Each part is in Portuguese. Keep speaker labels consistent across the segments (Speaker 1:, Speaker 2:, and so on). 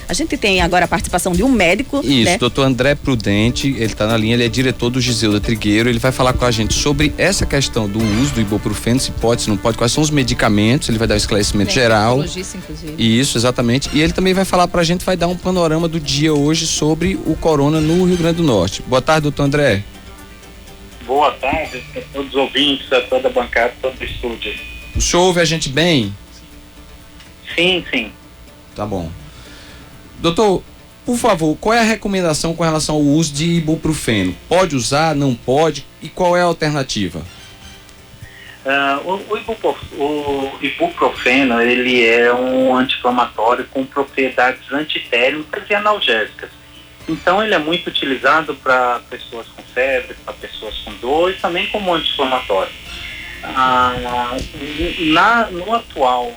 Speaker 1: A gente tem agora a participação de um médico.
Speaker 2: Isso,
Speaker 1: né?
Speaker 2: doutor André Prudente, ele está na linha, ele é diretor do Giseuda Trigueiro, ele vai falar com a gente sobre essa questão do uso do ibuprofeno, se pode, se não pode, quais são os medicamentos, ele vai dar um esclarecimento geral.
Speaker 3: Inclusive.
Speaker 2: Isso, exatamente. E ele também vai falar pra gente, vai dar um panorama do dia hoje sobre o corona no Rio Grande do Norte. Boa tarde, doutor André.
Speaker 4: Boa tarde a todos os ouvintes, a toda a bancada, todo o estúdio.
Speaker 2: O senhor ouve a gente bem?
Speaker 4: Sim.
Speaker 2: Tá bom. Doutor, por favor, qual é a recomendação com relação ao uso de ibuprofeno? Pode usar, não pode? E qual é a alternativa?
Speaker 4: O ibuprofeno, ele é um anti-inflamatório com propriedades antitérmicas e analgésicas. Então ele é muito utilizado para pessoas com febre, para pessoas com dor e também como anti-inflamatório. No atual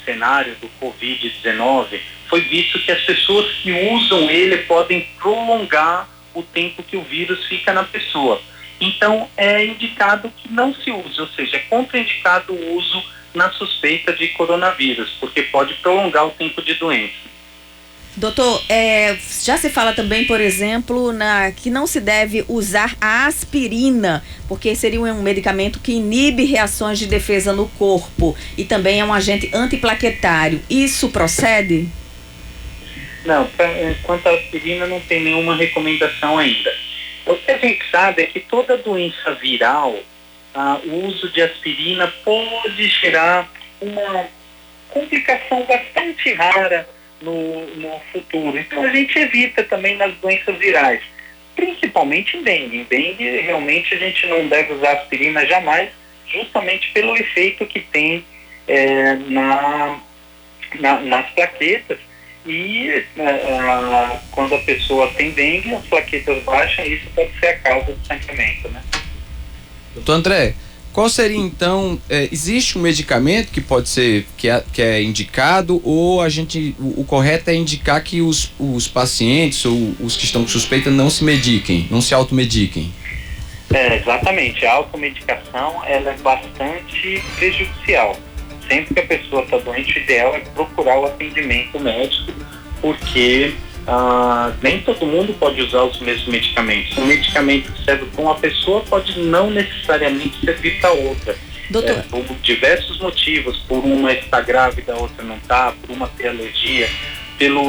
Speaker 4: cenário do Covid-19, foi visto que as pessoas que usam ele podem prolongar o tempo que o vírus fica na pessoa. Então é indicado que não se use, ou seja, é contraindicado o uso na suspeita de coronavírus, porque pode prolongar o tempo de doença.
Speaker 1: Doutor, já se fala também, por exemplo, que não se deve usar a aspirina, porque seria um medicamento que inibe reações de defesa no corpo e também é um agente antiplaquetário. Isso procede?
Speaker 4: Não, quanto à aspirina não tem nenhuma recomendação ainda. O que a gente sabe é que toda doença viral, o uso de aspirina pode gerar uma complicação bastante rara no futuro. Então a gente evita também nas doenças virais, principalmente em dengue. Em dengue, realmente a gente não deve usar aspirina jamais, justamente pelo efeito que tem nas plaquetas. E quando a pessoa tem dengue, as plaquetas baixam, isso pode ser a causa do sangramento, né?
Speaker 2: Doutor André, qual seria então, existe um medicamento que pode ser, que é indicado, ou o correto é indicar que os pacientes ou os que estão com suspeita não se mediquem, não se automediquem?
Speaker 4: Exatamente, a automedicação ela é bastante prejudicial. Sempre que a pessoa está doente, o ideal é procurar o atendimento médico, porque nem todo mundo pode usar os mesmos medicamentos. Um medicamento que serve para uma pessoa pode não necessariamente servir para outra.
Speaker 1: Doutor.
Speaker 4: Por diversos motivos, por uma estar grávida, a outra não está, por uma ter alergia, pela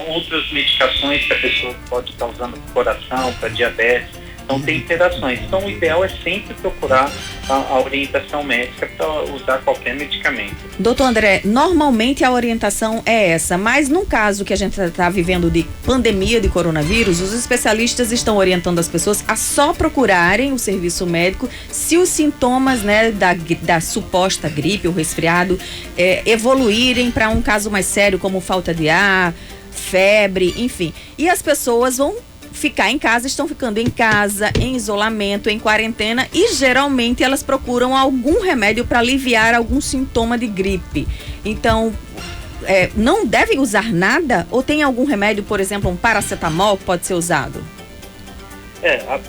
Speaker 4: outras medicações que a pessoa pode estar usando para o coração, para diabetes. Então tem interações. Então o ideal é sempre procurar a orientação médica para usar qualquer medicamento.
Speaker 1: Doutor André, normalmente a orientação é essa, mas num caso que a gente está vivendo de pandemia de coronavírus, os especialistas estão orientando as pessoas a só procurarem o serviço médico se os sintomas, né, da suposta gripe ou resfriado evoluírem para um caso mais sério, como falta de ar, febre, enfim. E as pessoas vão ficar em casa, estão ficando em casa, em isolamento, em quarentena, e geralmente elas procuram algum remédio para aliviar algum sintoma de gripe. Então, não devem usar nada? Ou tem algum remédio, por exemplo, um paracetamol que pode ser usado?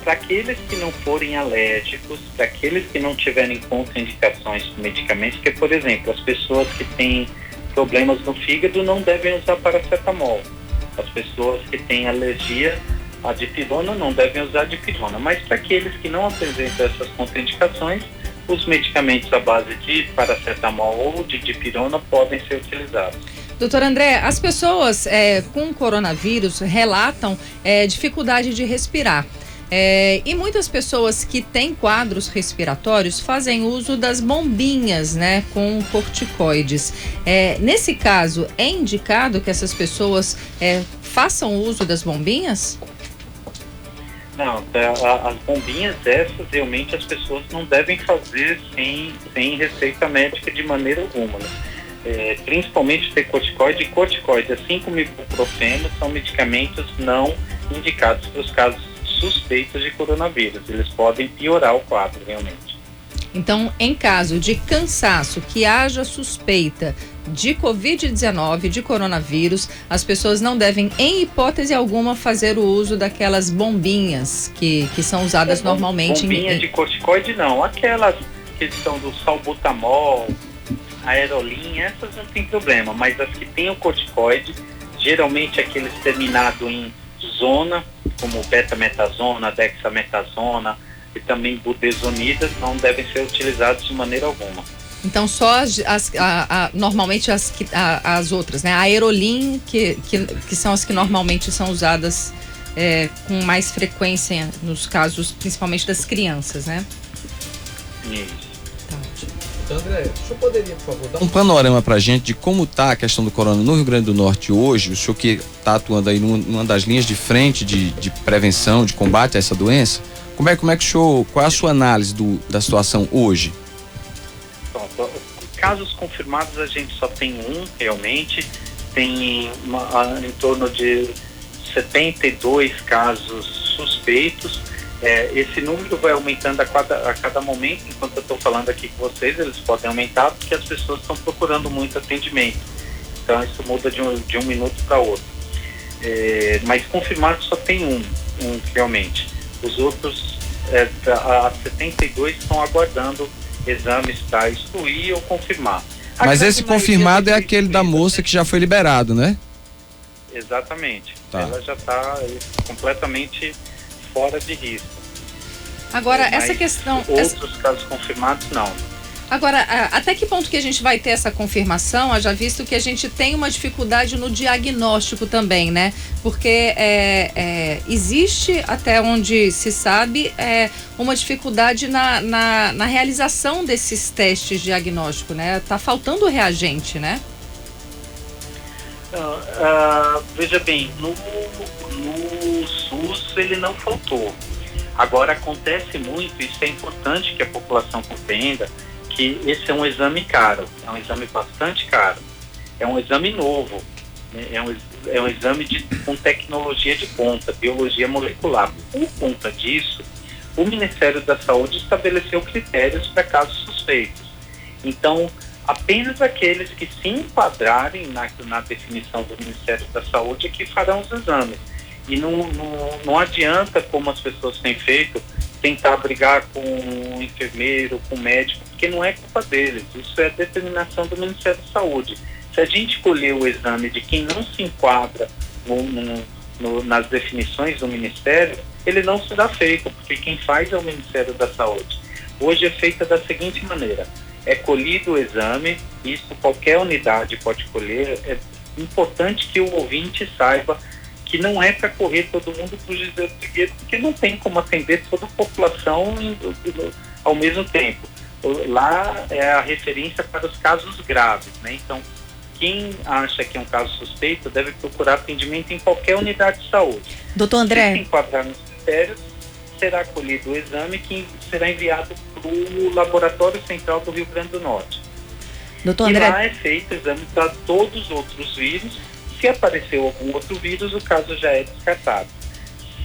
Speaker 4: Para aqueles que não forem alérgicos, para aqueles que não tiverem contraindicações com medicamentos, que, por exemplo, as pessoas que têm problemas no fígado não devem usar paracetamol. As pessoas que têm alergia a dipirona não devem usar dipirona, mas para aqueles que não apresentam essas contraindicações, os medicamentos à base de paracetamol ou de dipirona podem ser utilizados.
Speaker 3: Doutor André, as pessoas com coronavírus relatam dificuldade de respirar. E muitas pessoas que têm quadros respiratórios fazem uso das bombinhas, né, com corticoides. Nesse caso, é indicado que essas pessoas façam uso das bombinhas?
Speaker 4: Não, as bombinhas essas realmente as pessoas não devem fazer sem receita médica de maneira alguma, né? Principalmente ter corticoide e corticoide, assim como ibuprofeno, são medicamentos não indicados para os casos suspeitos de coronavírus. Eles podem piorar o quadro realmente.
Speaker 3: Então, em caso de cansaço, que haja suspeita de Covid-19, de coronavírus, as pessoas não devem, em hipótese alguma, fazer o uso daquelas bombinhas que são usadas normalmente.
Speaker 4: Bombinha de corticoide não, aquelas que são do salbutamol, Aerolim, essas não tem problema, mas as que têm o corticoide, geralmente aqueles terminados em zona, como betametasona, dexametasona e também budesonida, não devem ser utilizados de maneira alguma.
Speaker 3: Então só normalmente as outras, né? A Aerolim, que são as que normalmente são usadas com mais frequência nos casos, principalmente das crianças, né?
Speaker 4: Isso.
Speaker 2: Então, André, o senhor poderia, por favor, dar um panorama pra gente de como tá a questão do corona no Rio Grande do Norte hoje? O senhor que está atuando aí numa das linhas de frente de prevenção, de combate a essa doença, como é que o senhor, qual é a sua análise da situação hoje?
Speaker 4: Pronto. Casos confirmados a gente só tem um, realmente. Tem em torno de 72 casos suspeitos. Esse número vai aumentando a cada momento. Enquanto eu estou falando aqui com vocês, eles podem aumentar porque as pessoas estão procurando muito atendimento. Então isso muda de um minuto para outro. Mas confirmado só tem um realmente. Os outros, a 72 estão aguardando exames para excluir ou confirmar.
Speaker 2: Mas esse confirmado é aquele da moça que já foi liberado, né?
Speaker 4: Exatamente.
Speaker 2: Tá.
Speaker 4: Ela já está completamente fora de risco.
Speaker 3: Agora, essa questão...
Speaker 4: Outros casos confirmados, não.
Speaker 3: Agora, até que ponto que a gente vai ter essa confirmação, já visto que a gente tem uma dificuldade no diagnóstico também, né? Porque existe, até onde se sabe, uma dificuldade na realização desses testes diagnósticos, né? Tá faltando reagente, né?
Speaker 4: Veja bem, no SUS ele não faltou. Agora acontece muito, isso é importante que a população compreenda, que esse é um exame caro, é um exame bastante caro, é um exame novo, né? É um exame com tecnologia de ponta, biologia molecular. Por conta disso, o Ministério da Saúde estabeleceu critérios para casos suspeitos. Então, apenas aqueles que se enquadrarem na definição do Ministério da Saúde é que farão os exames. E não adianta, como as pessoas têm feito, tentar brigar com o enfermeiro, com o médico, porque não é culpa deles. Isso é determinação do Ministério da Saúde. Se a gente escolher o exame de quem não se enquadra nas definições do Ministério, ele não será feito, porque quem faz é o Ministério da Saúde. Hoje é feita da seguinte maneira: é colhido o exame, isso qualquer unidade pode colher. É importante que o ouvinte saiba que não é para correr todo mundo para o José do Figueiredo, porque não tem como atender toda a população ao mesmo tempo. Lá é a referência para os casos graves, né? Então, quem acha que é um caso suspeito deve procurar atendimento em qualquer unidade de saúde.
Speaker 1: Doutor André.
Speaker 4: Se se enquadrar nos critérios, será colhido o exame que será enviado para o Laboratório Central do Rio Grande do Norte.
Speaker 1: Doutor
Speaker 4: E
Speaker 1: André.
Speaker 4: lá é feito o exame para todos os outros vírus. Se apareceu algum outro vírus, o caso já é descartado.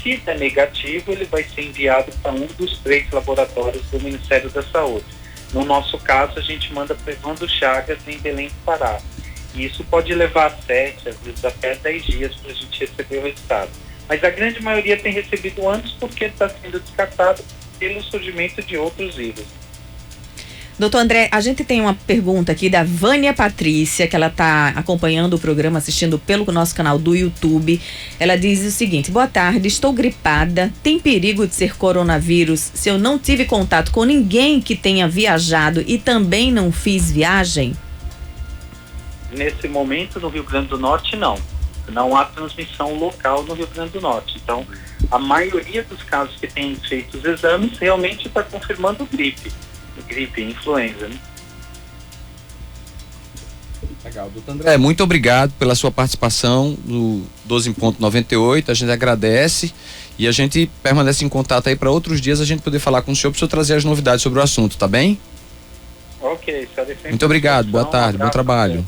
Speaker 4: Se é negativo, ele vai ser enviado para um dos 3 laboratórios do Ministério da Saúde. No nosso caso, a gente manda para Evandro Chagas, em Belém do Pará. E isso pode levar 7, às vezes até 10 dias para a gente receber o resultado. Mas a grande maioria tem recebido antes porque está sendo descartado pelo surgimento de outros vírus.
Speaker 1: Doutor André, a gente tem uma pergunta aqui da Vânia Patrícia, que ela está acompanhando o programa, assistindo pelo nosso canal do YouTube. Ela diz o seguinte: boa tarde, estou gripada, tem perigo de ser coronavírus se eu não tive contato com ninguém que tenha viajado e também não fiz viagem?
Speaker 4: Nesse momento, no Rio Grande do Norte, não. Não há transmissão local no Rio Grande do Norte. Então, a maioria dos casos que têm feito os exames realmente está confirmando gripe, influenza, né?
Speaker 2: Legal, doutor André, muito obrigado pela sua participação no 12.98, a gente agradece e a gente permanece em contato aí para outros dias a gente poder falar com o senhor para o senhor trazer as novidades sobre o assunto, tá bem?
Speaker 4: Ok, estarei sempre.
Speaker 2: Muito obrigado, boa tarde, bom trabalho.